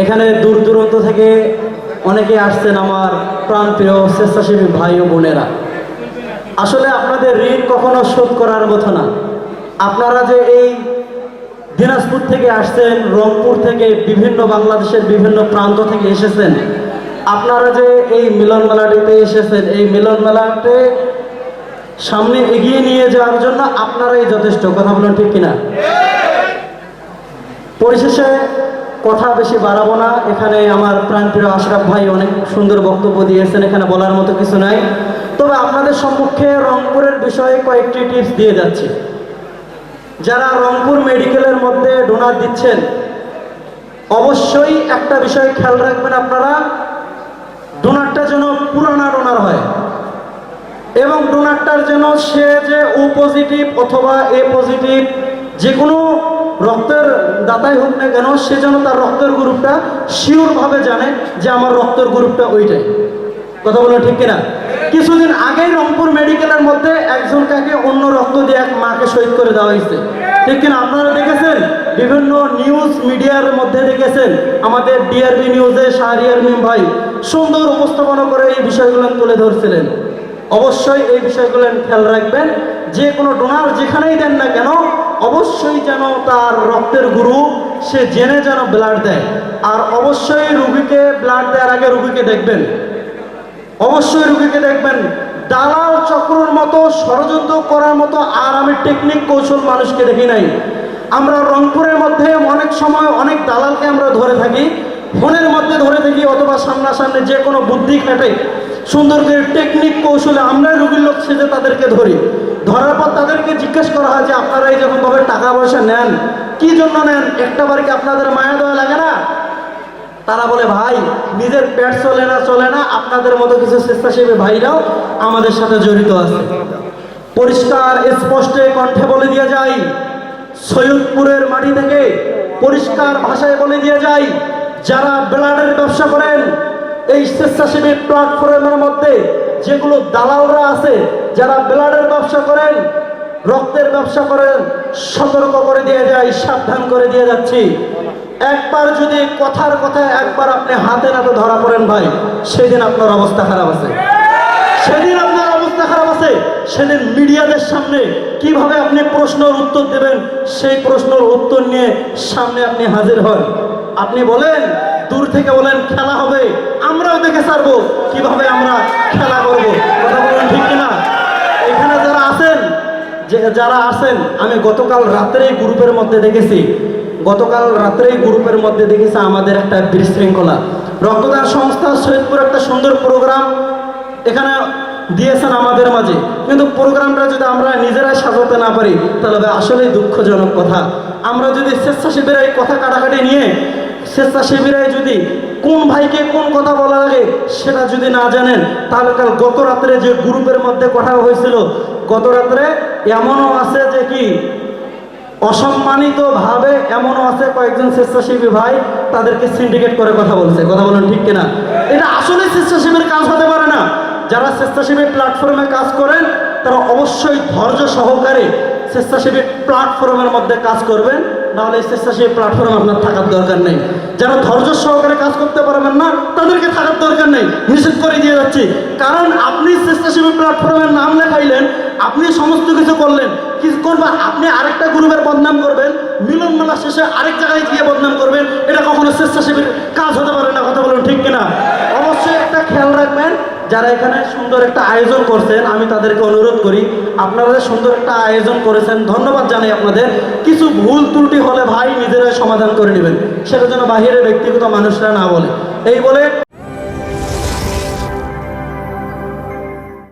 এখানে দূর দূরান্ত থেকে অনেকে আসছেন, আমার প্রাণপ্রিয় স্বেচ্ছাসেবী ভাই ও বোনেরা। আসলে আপনাদের ঋণ কখনো শোধ করার মতো না। আপনারা যে এই দিনাজপুর থেকে আসছেন, রংপুর থেকে, বিভিন্ন বাংলাদেশের বিভিন্ন প্রান্ত থেকে এসেছেন, আপনারা যে এই মিলন মেলাটিতে এসেছেন, এই মিলন মেলাতে সামনে এগিয়ে নিয়ে যাওয়ার জন্য আপনারাই যথেষ্ট। কথা বলুন, ঠিক কিনা? পরিশেষে কথা বেশি বাড়াবো না। এখানে আমার প্রাণপ্রিয় আশরাফ ভাই অনেক সুন্দর বক্তব্য দিয়েছেন, এখানে বলার মতো কিছু নাই। তবে আপনাদের সম্মুখে রংপুরের বিষয়ে কয়েকটি টিপস দিয়ে যাচ্ছি। যারা রংপুর মেডিকেলের মধ্যে ডোনার দিচ্ছেন, অবশ্যই একটা বিষয় খেয়াল রাখবেন আপনারা, ডোনারটা যেন পুরানা ডোনার হয় এবং ডোনারটার যেন সে যে ও পজিটিভ অথবা এ পজিটিভ যে কোনো রক্তের দাতাই হোক না কেন, সে যেন তার রক্তের গ্রুপটা শিওরভাবে জানে যে আমার রক্তের গ্রুপটা ওইটাই। কথা বলো, ঠিক কিনা? কিছুদিন আগেই রংপুর মেডিকেলের মধ্যে একজন কাকে অন্য রক্ত দিয়ে এক মাকে শহীদ করে দেওয়া হয়েছে, ঠিক কিনা? আপনারা দেখেছেন, বিভিন্ন নিউজ মিডিয়ার মধ্যে দেখেছেন, আমাদের ডিআরবি নিউজে শাহরিয়ার মিম ভাই সুন্দর উপস্থাপনা করে এই বিষয়গুলো তুলে ধরছিলেন। অবশ্যই এই বিষয়গুলো খেয়াল রাখবেন, যে কোনো ডোনার যেখানেই দেন না কেন অবশ্যই যেন তার রক্তের গ্রুপ সে জেনে যেন ব্লাড দেয়। আর অবশ্যই রুগীকে ব্লাড দেওয়ার আগে রুগীকে দেখবেন, অবশ্যই রুগীকে দেখবেন। দালাল চক্রের মতো ষড়যন্ত্র করার মতো আর আমি টেকনিক কৌশল মানুষকে দেখি নাই। আমরা রংপুরের মধ্যে অনেক সময় অনেক দালালকে আমরা ধরে থাকি, ফোনের মধ্যে ধরে থাকি অথবা সামনাসামনি যে কোনো বুদ্ধি খাটে সুন্দর করে টেকনিক কৌশলে আমরাই রুগীর লোক সেজে তাদেরকে ধরি। ধরার পর তাদেরকে জিজ্ঞেস করা হয় যে আপনারা এই যখনভাবে টাকা পয়সা নেন কি জন্য নেন, একটা বার কি আপনাদের মায়া দেওয়া লাগে না? তারা বলে ভাই নিজের পেট চলে না, আপনাদের মতো কিছু স্বেচ্ছাসেবী ভাইরাও আমাদের সাথে জড়িত আছে। পরিষ্কার স্পষ্ট কণ্ঠে বলে দিয়ে যাই, সৈয়দপুরের মাটি থেকে পরিষ্কার ভাষায় বলে দিয়ে যাই, যারা ব্লাডের ব্যবসা করেন এই স্বেচ্ছাসেবী প্ল্যাটফর্মের মধ্যে যেগুলো দালালরা আছে, যারা ব্লাডের ব্যবসা করেন, রক্তের ব্যবসা করেন, সতর্ক করে দিয়ে যায়, সাবধান করে দিয়ে যাচ্ছি। একবার যদি কথার কথায় একবার আপনি হাতে নাতে ধরা পড়েন ভাই, সেদিন আপনার অবস্থা খারাপ আছে, সেদিন আপনার অবস্থা খারাপ আছে। সেদিন মিডিয়াদের সামনে কিভাবে আপনি প্রশ্নের উত্তর দেবেন, সেই প্রশ্নের উত্তর নিয়ে সামনে আপনি হাজির হন। আপনি বলেন, দূর থেকে বলেন খেলা হবে, আমরাও দেখে ছাড়বো কিভাবে আমরা খেলা করব। কথা বলেন, ঠিক কিনা? এখানে যারা আছেন আমি গতকাল রাত্রেই গ্রুপের মধ্যে দেখেছি, আমাদের একটা বিশৃঙ্খলা রক্তদান সংস্থা সৈয়দপুর একটা সুন্দর প্রোগ্রাম এখানে দিয়েছেন আমাদের মাঝে, কিন্তু প্রোগ্রামটা যদি আমরা নিজেরাই সাজাতে না পারি তাহলে আসলেই দুঃখজনক কথা। আমরা যদি স্বেচ্ছাসেবীরাই কথা কাটাকাটি নিয়ে স্বেচ্ছাসেবীরাই যদি কোন ভাইকে কোন কথা বলা লাগে সেটা যদি না জানেন, তাহলে কাল গত রাত্রে যে গ্রুপের মধ্যে কথা হয়েছিল, গত রাত্রে এমনও আছে যে কি অসম্মানিত ভাবে এমনও আছে কয়েকজন স্বেচ্ছাসেবী ভাই তাদেরকে সিন্ডিকেট করে কথা বলছে। কথা বলেন, ঠিক কিনা? এটা আসলে স্বেচ্ছাসেবীর কাজ হতে পারে না। যারা স্বেচ্ছাসেবী প্ল্যাটফর্মে কাজ করেন তারা অবশ্যই ধৈর্য সহকারে স্বেচ্ছাসেবী প্ল্যাটফর্মের মধ্যে কাজ করবেন, নাহলে স্বেচ্ছাসেবী প্ল্যাটফর্মে আপনার থাকার দরকার নেই। যারা ধৈর্য সহকারে কাজ করতে পারবেন না তাদেরকে থাকার দরকার নেই, নিষেধ করে দিয়ে যাচ্ছি। কারণ আপনি স্বেচ্ছাসেবী প্ল্যাটফর্মের নাম লেখাইলেন, আপনি সমস্ত কিছু করলেন, কিছু করবেন, আপনি আরেকটা গ্রুপের বদনাম করবেন, মিলন মেলা শেষে আরেক জায়গায় গিয়ে বদনাম করবেন, এটা কখনো স্বেচ্ছাসেবীর কাজ হতে পারে না। কথা বলুন, ঠিক কিনা? অবশ্যই একটা খেয়াল রাখবেন, যারা এখানে সুন্দর একটা আয়োজন করছেন আমি তাদেরকে অনুরোধ করি, আপনারা সুন্দর একটা আয়োজন করেছেন, ধন্যবাদ জানাই আপনাদের। কিছু ভুল ত্রুটি হলে ভাই নিজেরাই সমাধান করে নেবেন, সেটা যেন বাহিরের ব্যক্তিগত মানুষরা না বলে। এই বলে